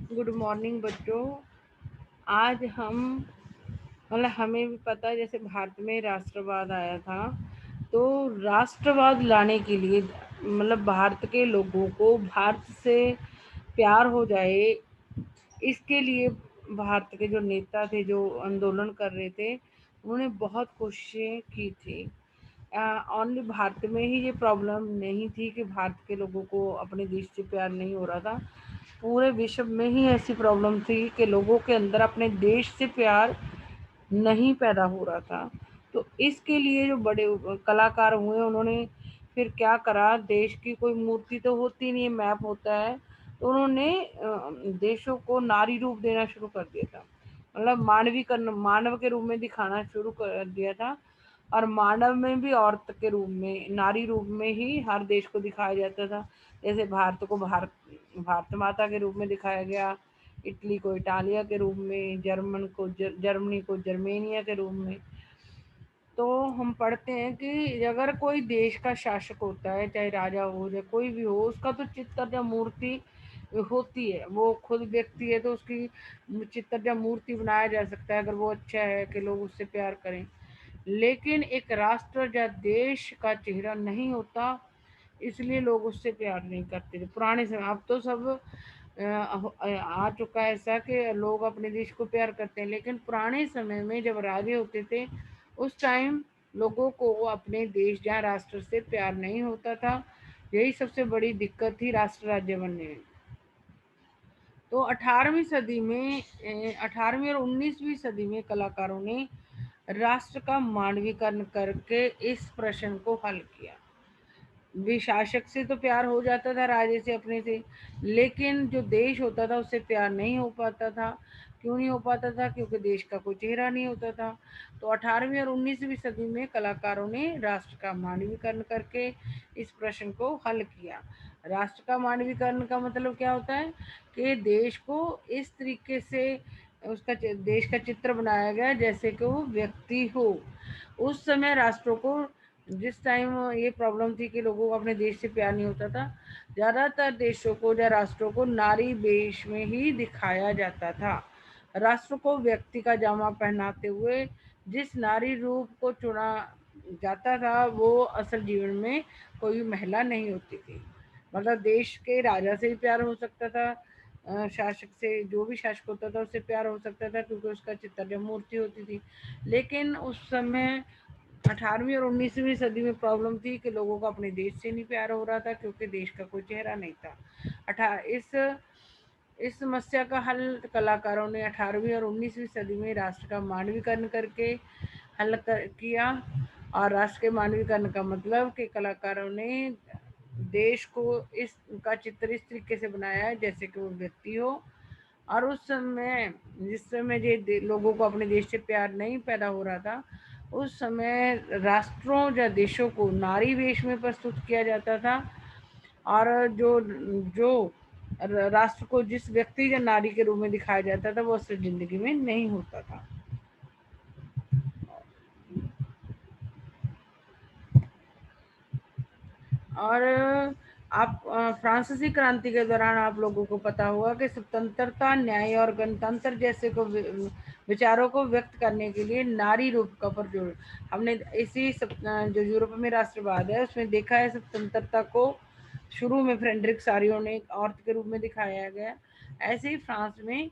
Good morning बच्चों। आज हम मतलब हमें भी पता है, जैसे भारत में राष्ट्रवाद आया था, तो राष्ट्रवाद लाने के लिए मतलब भारत के लोगों को भारत से प्यार हो जाए, इसके लिए भारत के जो नेता थे, जो आंदोलन कर रहे थे, उन्होंने बहुत कोशिशें की थी। ओनली भारत में ही ये प्रॉब्लम नहीं थी कि भारत के लोगों को अपने देश से प्यार नहीं हो रहा था। पूरे विश्व में ही ऐसी प्रॉब्लम थी कि लोगों के अंदर अपने देश से प्यार नहीं पैदा हो रहा था। तो इसके लिए जो बड़े कलाकार हुए, उन्होंने फिर क्या करा, देश की कोई मूर्ति तो होती नहीं है, मैप होता है, तो उन्होंने देशों को नारी रूप देना शुरू कर दिया था। मतलब मानवीकरण, मानव के रूप में दिखाना शुरू कर दिया था। और मानव में भी औरत के रूप में, नारी रूप में ही हर देश को दिखाया जाता था। जैसे भारत को भारत माता के रूप में दिखाया गया, इटली को इटालिया के रूप में, जर्मनी को जर्मेनिया के रूप में। तो हम पढ़ते हैं कि अगर कोई देश का शासक होता है, चाहे राजा हो या कोई भी हो, उसका तो चित्र या मूर्ति होती है। वो खुद व्यक्ति है तो उसकी चित्र या मूर्ति बनाया जा सकता है, अगर वो अच्छा है कि लोग उससे प्यार करें। लेकिन एक राष्ट्र या देश का चेहरा नहीं होता, इसलिए लोग उससे प्यार नहीं करते थे पुराने समय। अब तो सब आ चुका है ऐसा कि लोग अपने देश को प्यार करते हैं, लेकिन पुराने समय में जब राजे होते थे, उस टाइम लोगों को अपने देश या राष्ट्र से प्यार नहीं होता था। यही सबसे बड़ी दिक्कत थी राष्ट्र राज्य बनने में। तो 18वीं सदी में 18वीं और 19वीं सदी में कलाकारों ने राष्ट्र का मानवीकरण करके इस प्रश्न को हल किया। भी शासक से तो प्यार हो जाता था, राजे से, अपने से, लेकिन जो देश होता था उससे प्यार नहीं हो पाता था। क्यों नहीं हो पाता था? क्योंकि देश का कोई चेहरा नहीं होता था। तो 18वीं और 19वीं सदी में कलाकारों ने राष्ट्र का मानवीकरण करके इस प्रश्न को हल किया। राष्ट्र का मानवीकरण का मतलब क्या होता है कि देश को इस तरीके से उसका देश का चित्र बनाया गया जैसे कि वो व्यक्ति हो। उस समय राष्ट्रों को, जिस टाइम ये प्रॉब्लम थी कि लोगों को अपने देश से प्यार नहीं होता था, ज़्यादातर देशों को या राष्ट्रों को नारी वेश में ही दिखाया जाता था। राष्ट्र को व्यक्ति का जामा पहनाते हुए जिस नारी रूप को चुना जाता था, वो असल जीवन में कोई महिला नहीं होती थी। मतलब देश के राजा से भी प्यार हो सकता था, शासक से, जो भी शासक होता था उससे प्यार हो सकता था, क्योंकि उसका चित्र या मूर्ति होती थी। लेकिन उस समय 18वीं और 19वीं सदी में प्रॉब्लम थी कि लोगों को अपने देश से नहीं प्यार हो रहा था, क्योंकि देश का कोई चेहरा नहीं था। अठा इस समस्या का हल कलाकारों ने 18वीं और 19वीं सदी में राष्ट्र का मानवीकरण करके किया। और राष्ट्र के मानवीकरण का मतलब कि कलाकारों ने देश को इस का चित्र इस तरीके से बनाया है जैसे कि वो व्यक्ति हो। और उस समय, जिस समय ये लोगों को अपने देश से प्यार नहीं पैदा हो रहा था, उस समय राष्ट्रों या देशों को नारी वेश में प्रस्तुत किया जाता था। और जो जो राष्ट्र को जिस व्यक्ति या नारी के रूप में दिखाया जाता था, वो असल जिंदगी में नहीं होता था। और आप फ्रांसीसी क्रांति के दौरान आप लोगों को पता होगा कि स्वतंत्रता, न्याय और गणतंत्र जैसे को विचारों को व्यक्त करने के लिए नारी रूप का प्रयोग हमने जो यूरोप में राष्ट्रवाद है उसमें देखा है। स्वतंत्रता को शुरू में फ्रेडरिक सारियो ने एक औरत के रूप में दिखाया गया। ऐसे ही फ्रांस में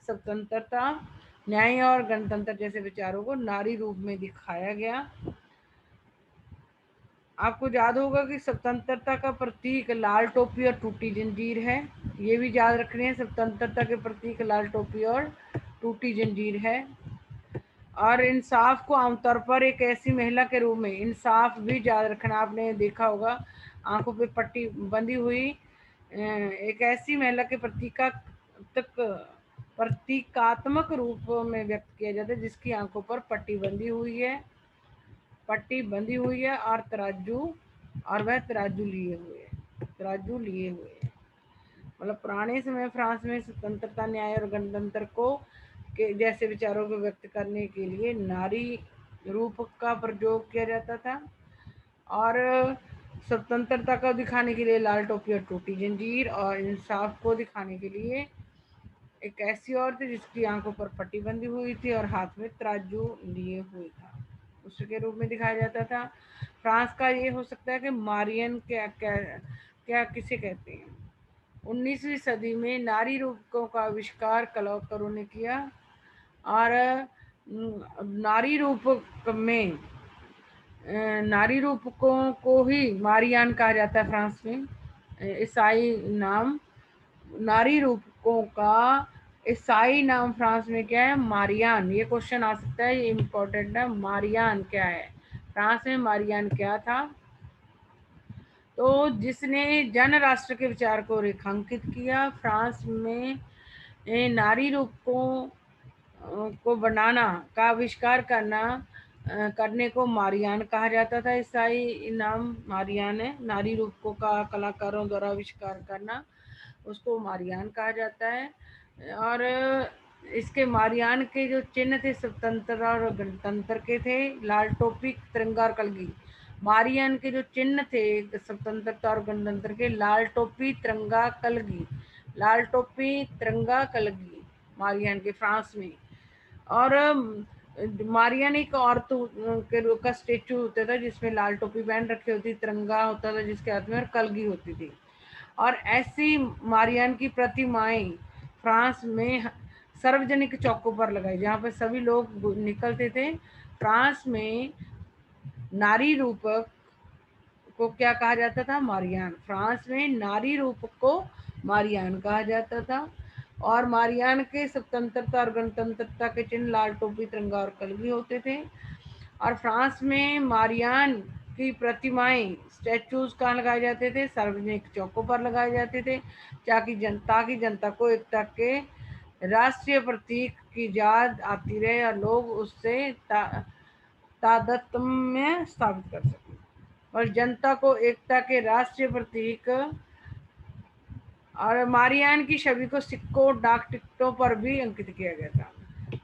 स्वतंत्रता, न्याय और गणतंत्र जैसे विचारों को नारी रूप में दिखाया गया। आपको याद होगा कि स्वतंत्रता का प्रतीक लाल टोपी और टूटी जंजीर है। ये भी याद रखने हैं, स्वतंत्रता के प्रतीक लाल टोपी और टूटी जंजीर है। और इंसाफ को आमतौर पर एक ऐसी महिला के रूप में, इंसाफ भी याद रखना, आपने देखा होगा आंखों पे पट्टी बंधी हुई एक ऐसी महिला के प्रतीकात्मक रूप में व्यक्त किया जाता है जिसकी आंखों पर पट्टी बंधी हुई है और तराजू, और वह तराजू लिए हुए है। मतलब पुराने समय फ्रांस में स्वतंत्रता, न्याय और गणतंत्र को के जैसे विचारों को व्यक्त करने के लिए नारी रूप का प्रयोग किया जाता था। और स्वतंत्रता को दिखाने के लिए लाल टोपी और टूटी जंजीर, और इंसाफ को दिखाने के लिए एक ऐसी औरत जिसकी आंखों पर पट्टी बंधी हुई थी और हाथ में तराजू लिए हुए था, उसके रूप में दिखाया जाता था। फ्रांस का ये हो सकता है कि मारियन क्या क्या क्या किसे कहते हैं। 19वीं सदी में नारी रूपकों का आविष्कार कलाकारों ने किया, और नारी रूपक में नारी रूपकों को ही मारियान कहा जाता है फ्रांस में। ईसाई नाम नारी रूपकों का ईसाई नाम फ्रांस में क्या है, मारियान। ये क्वेश्चन आ सकता है, ये इम्पोर्टेंट है। मारियान क्या है, फ्रांस में मारियान क्या था? तो जिसने जन राष्ट्र के विचार को रेखांकित किया। फ्रांस में नारी रूपकों को बनाना का आविष्कार करने को मारियान कहा जाता था। ईसाई नाम मारियान है। नारी रूपकों का कलाकारों द्वारा आविष्कार करना, उसको मारियान कहा जाता है। और इसके मारियान के जो चिन्ह थे स्वतंत्रता और गणतंत्र के थे, लाल टोपी, तिरंगा और कलगी। मारियान के जो चिन्ह थे स्वतंत्रता और गणतंत्र के, लाल टोपी, तिरंगा, कलगी। लाल टोपी, तिरंगा, कलगी, मारियान के फ्रांस में। और मारियान एक औरत के रूप का स्टेचू होता था जिसमें लाल टोपी पहन रखी होती, तिरंगा होता था जिसके हाथ में, और कलगी होती थी। और ऐसी मारियान की प्रतिमाएं फ्रांस में सार्वजनिक चौकों पर लगाई, जहाँ पर सभी लोग निकलते थे। फ्रांस में नारी रूपक को क्या कहा जाता था, मारियान। फ्रांस में नारी रूपक को मारियान कहा जाता था। और मारियान के स्वतंत्रता और गणतंत्रता के चिन्ह लाल टोपी, तिरंगा और कलगी होते थे। और फ्रांस में मारियान की प्रतिमाएं, स्टैचूज कहाँ लगाए जाते थे, सार्वजनिक चौकों पर लगाए जाते थे, ताकि जनता को एकता के राष्ट्रीय प्रतीक की याद आती रहे और लोग उससे तादात्म्य स्थापित कर सकें। और जनता को एकता के राष्ट्रीय प्रतीक और मारियान की छवि को सिक्कों, डाक टिकटों पर भी अंकित किया गया था।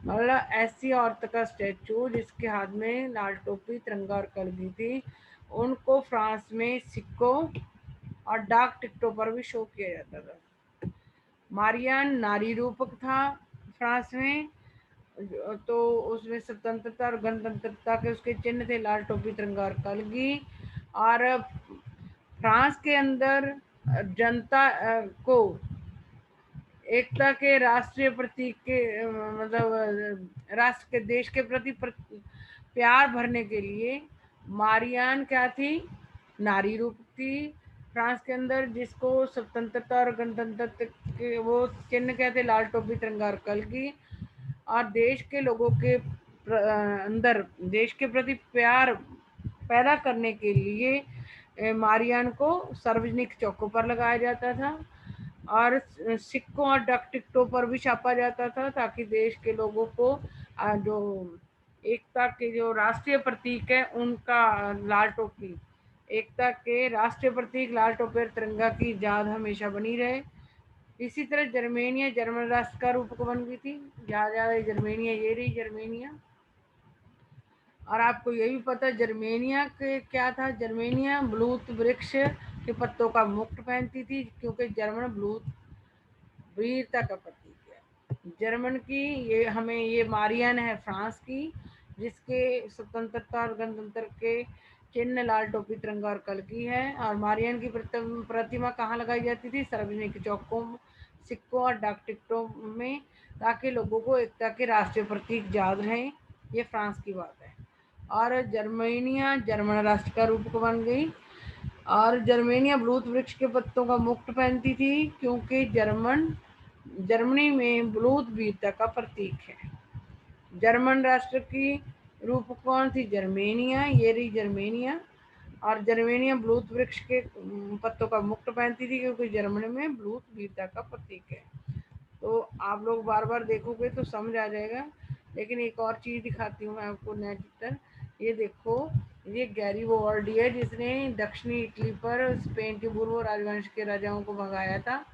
मतलब ऐसी औरत का स्टैचू जिसके हाथ में लाल टोपी, तिरंगा और कलगी थी, उनको फ्रांस में सिक्कों और डाक टिकटों पर भी शो किया जाता था। मारियान नारी रूपक था फ्रांस में, तो उसमें स्वतंत्रता और गणतंत्रता के उसके चिन्ह थे, लाल टोपी, तिरंगा और कलगी। और फ्रांस के अंदर जनता को एकता के राष्ट्रीय प्रतीक के मतलब राष्ट्र के देश के प्रति प्यार भरने के लिए मारियान क्या थी, नारी रूप थी फ्रांस के अंदर, जिसको स्वतंत्रता और गणतंत्र के वो चिन्ह क्या थे, लाल टोपी, तिरंगा और कलगी। और देश के लोगों के अंदर देश के प्रति प्यार पैदा करने के लिए मारियान को सार्वजनिक चौकों पर लगाया जाता था और सिक्कों और डाक टिकटों पर भी छापा जाता था, ताकि देश के लोगों को जो एकता के जो राष्ट्रीय प्रतीक है उनका लाल टोपी, एकता के राष्ट्रीय प्रतीक लाल टोपी और तिरंगा की याद हमेशा बनी रहे। इसी तरह जर्मेनिया जर्मन राष्ट्र का रूपक बन गई थी। जहाँ जहाँ जर्मेनिया, ये रही जर्मेनिया। और आपको ये भी पता है जर्मेनिया के क्या था, जर्मेनिया ब्लूत वृक्ष के पत्तों का मुकुट पहनती थी, क्योंकि जर्मन ब्लूत वीरता का प्रतीक है। जर्मन की ये मारियन है फ्रांस की, जिसके स्वतंत्रता और गणतंत्र के चिन्ह लाल टोपी, तिरंगा और कलगी है। और मारियन की प्रतिमा कहाँ लगाई जाती थी, सार्वजनिक चौकों, सिक्कों और डाक टिकटों में, ताकि लोगों को एकता के राष्ट्रीय प्रतीक याद रहें। ये फ्रांस की बात है। और जर्मेनिया जर्मन राष्ट्र का रूप बन गई। और जर्मेनिया ब्लूत वृक्ष के पत्तों का मुकुट पहनती थी, क्योंकि जर्मनी में ब्लूत वीरता का प्रतीक है। जर्मन राष्ट्र की रूप कौन थी, जर्मेनिया, ये रही जर्मेनिया। और जर्मेनिया ब्लूत वृक्ष के पत्तों का मुकुट पहनती थी, क्योंकि जर्मनी में ब्लूत वीरता का प्रतीक है। तो आप लोग बार बार देखोगे तो समझ आ जाएगा। लेकिन एक और चीज़ दिखाती हूँ मैं आपको नेक्स्ट। ये देखो, ये गैरिबोल्डी है, जिसने दक्षिणी इटली पर स्पेन के पूर्व राजवंश के राजाओं को भगाया था।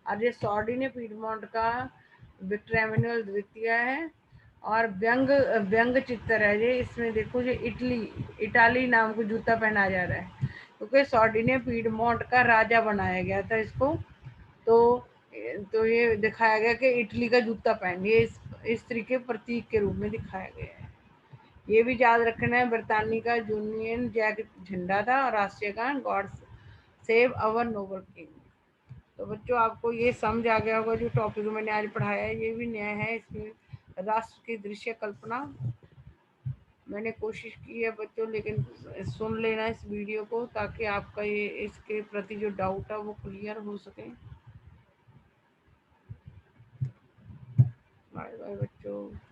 और ये सॉर्डी ने पीडमोंट का विक्टर एमेनुअल द्वितीय है। और व्यंग व्यंग चित्र है ये, इसमें देखो ये इटाली नाम को जूता पहनाया जा रहा है, क्योंकि सॉर्डी ने पीडमोंट का राजा बनाया गया था इसको। तो तो ये दिखाया गया कि इटली का जूता पहन, ये इस तरीके प्रतीक के रूप में दिखाया गया है। ये भी याद रखना है, बरतानी का यूनियन जैक झंडा था और राष्ट्रीय गान God save our Nobel king. तो बच्चों आपको ये समझ आ गया होगा, जो टॉपिक मैंने आज पढ़ाया है ये भी नया है। इसमें राष्ट्र की दृश्य कल्पना मैंने कोशिश की है बच्चों, लेकिन सुन लेना इस वीडियो को, ताकि आपका ये इसके प्रति जो डाउट है वो क्लियर हो सके। बाय बाय बच्चों।